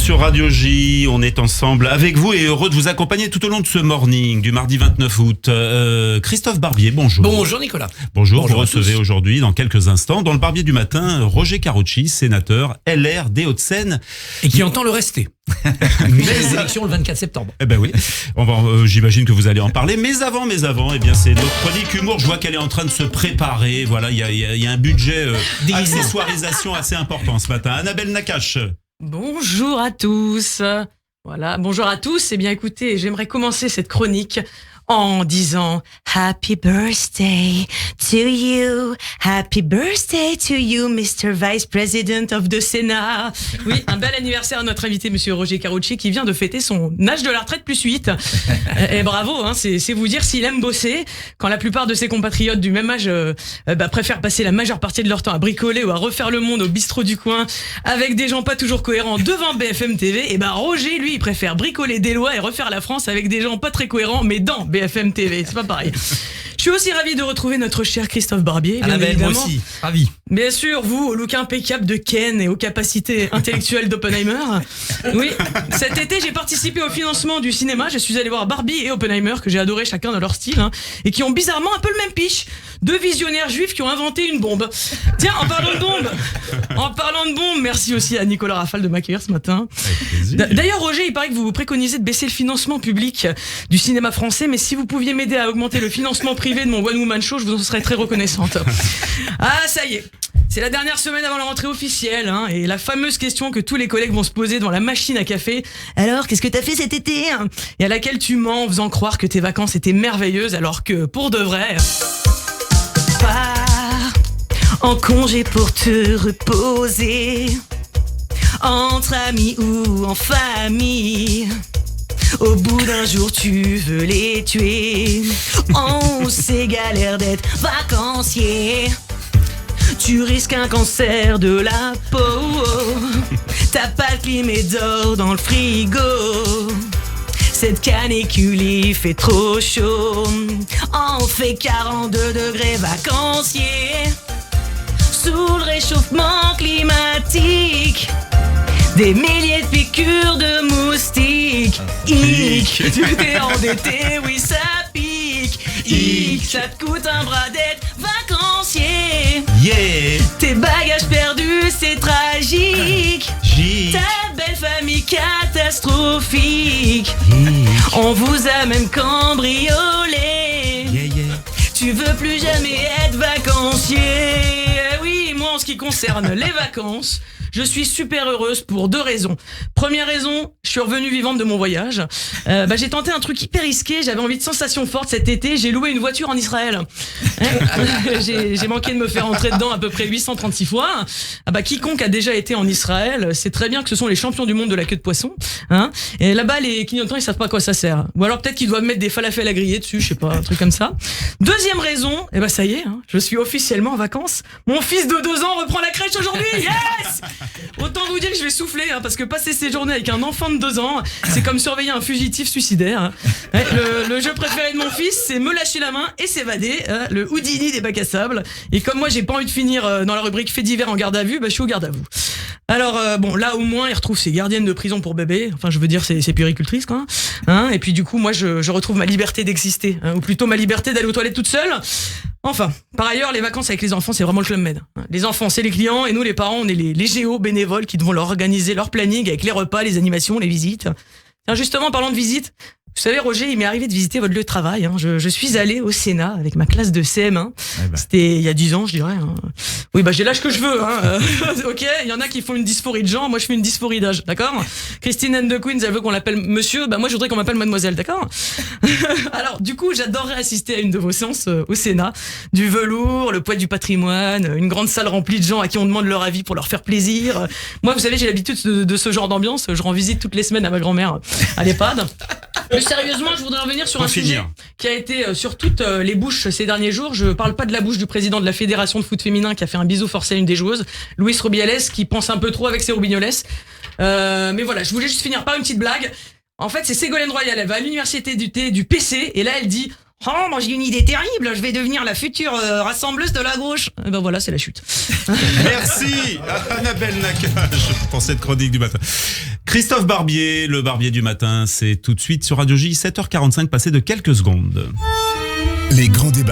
sur Radio J, on est ensemble avec vous et heureux de vous accompagner tout au long de ce morning du mardi 29 août. Christophe Barbier, bonjour. Bonjour Nicolas. Bonjour, vous recevez aujourd'hui dans quelques instants dans le Barbier du matin Roger Carucci, sénateur LR des Hauts-de-Seine. Et qui entend le rester. Les élections le 24 septembre. Eh ben oui, j'imagine que vous allez en parler. Mais avant, eh bien c'est notre chronique humour. Je vois qu'elle est en train de se préparer. Voilà, il y a un budget accessoirisation assez important ce matin. Annabelle Nakache. Bonjour à tous. Voilà, bonjour à tous. Eh bien, écoutez, j'aimerais commencer cette chronique en disant Happy birthday to you, happy birthday to you, Mr. Vice President of the Senate. Oui, un bel anniversaire à notre invité, Monsieur Roger Carucci, qui vient de fêter son âge de la retraite +8. Et bravo, hein, c'est vous dire s'il aime bosser, quand la plupart de ses compatriotes du même âge préfèrent passer la majeure partie de leur temps à bricoler ou à refaire le monde au bistrot du coin avec des gens pas toujours cohérents devant BFM TV. Et Roger, lui, il préfère bricoler des lois et refaire la France avec des gens pas très cohérents, mais dans BFM TV, c'est pas pareil. Je suis aussi ravi de retrouver notre cher Christophe Barbier, bien évidemment. Moi aussi, ravi. Bien sûr, vous, au look impeccable de Ken et aux capacités intellectuelles d'Oppenheimer. Oui, cet été, j'ai participé au financement du cinéma. Je suis allé voir Barbie et Oppenheimer, que j'ai adoré chacun dans leur style, et qui ont bizarrement un peu le même pitch. Deux visionnaires juifs qui ont inventé une bombe. Tiens, en parlant de bombe, merci aussi à Nicolas Rafal de m'accueillir ce matin. D'ailleurs, Roger, il paraît que vous préconisez de baisser le financement public du cinéma français, mais si vous pouviez m'aider à augmenter le financement privé de mon One Woman Show, je vous en serais très reconnaissante. Ah, ça y est. C'est la dernière semaine avant la rentrée officielle, et la fameuse question que tous les collègues vont se poser devant la machine à café. Alors, qu'est-ce que t'as fait cet été, et à laquelle tu mens en faisant croire que tes vacances étaient merveilleuses, alors que, pour de vrai... Pars en congé pour te reposer, entre amis ou en famille. Au bout d'un jour tu veux les tuer. On sait galère d'être vacancier. Tu risques un cancer de la peau. T'as pas de clim et dors dans le frigo. Cette canicule il fait trop chaud. On fait 42 degrés vacancier. Sous le réchauffement climatique. Des milliers de piqûres de moustiques. Hic, tu t'es endetté, oui ça pique. Hic, ça te coûte un bras d'être vacancier. Yeah. Tes bagages perdus, c'est tragique. Ta belle famille catastrophique. On vous a même cambriolé. Tu veux plus jamais être vacancier. Oui, moi en ce qui concerne les vacances, je suis super heureuse pour deux raisons. Première raison, je suis revenue vivante de mon voyage. J'ai tenté un truc hyper risqué, j'avais envie de sensations fortes cet été, j'ai loué une voiture en Israël. J'ai manqué de me faire entrer dedans à peu près 836 fois. Quiconque a déjà été en Israël sait très bien que ce sont les champions du monde de la queue de poisson. Et là-bas, les clignotants, ils savent pas à quoi ça sert. Ou alors peut-être qu'ils doivent mettre des falafels à griller dessus, je sais pas, un truc comme ça. Deuxième raison, ça y est, je suis officiellement en vacances. Mon fils de 2 ans reprend la crèche aujourd'hui. Yes! Autant vous dire que je vais souffler, parce que passer ces journées avec un enfant de 2 ans, c'est comme surveiller un fugitif suicidaire. Le jeu préféré de mon fils, c'est me lâcher la main et s'évader, le Houdini des bacs à sable. Et comme moi, j'ai pas envie de finir dans la rubrique fait divers en garde à vue, je suis au garde à vous. Alors là au moins il retrouve ses gardiennes de prison pour bébé, enfin je veux dire c'est puéricultrice quoi. Et puis du coup moi je retrouve ma liberté d'exister, ou plutôt ma liberté d'aller aux toilettes toute seule. Enfin, par ailleurs, les vacances avec les enfants, c'est vraiment le Club Med. Les enfants, c'est les clients, et nous, les parents, on est les géos bénévoles qui devons leur organiser leur planning avec les repas, les animations, les visites. Tiens, justement, parlant de visites, vous savez, Roger, il m'est arrivé de visiter votre lieu de travail. Je suis allé au Sénat avec ma classe de CM1. C'était il y a 10 ans, je dirais. Oui, j'ai l'âge que je veux. Ok, il y en a qui font une dysphorie de genre, moi je fais une dysphorie d'âge, d'accord? Christine and the Queens, elle veut qu'on l'appelle monsieur, moi je voudrais qu'on m'appelle mademoiselle, d'accord? Alors, du coup, j'adorerais assister à une de vos séances au Sénat. Du velours, le poids du patrimoine, une grande salle remplie de gens à qui on demande leur avis pour leur faire plaisir. Moi, vous savez, j'ai l'habitude de ce genre d'ambiance. Je rends visite toutes les semaines à ma grand-mère à l'EHPAD. Plus sérieusement, je voudrais revenir sur un sujet qui a été sur toutes les bouches ces derniers jours. Je parle pas de la bouche du président de la Fédération de foot féminin qui a fait un bisou forcé à une des joueuses, Luis Rubiales, qui pense un peu trop avec ses roubignoles. Mais voilà, je voulais juste finir par une petite blague. En fait, c'est Ségolène Royal, elle va à l'université du PC, et là elle dit « Oh, moi j'ai une idée terrible, je vais devenir la future rassembleuse de la gauche. » Et ben voilà, c'est la chute. Merci Annabelle Nakache pour cette chronique du matin. Christophe Barbier, le barbier du matin, c'est tout de suite sur Radio J, 7h45, passé de quelques secondes. Les grands débats.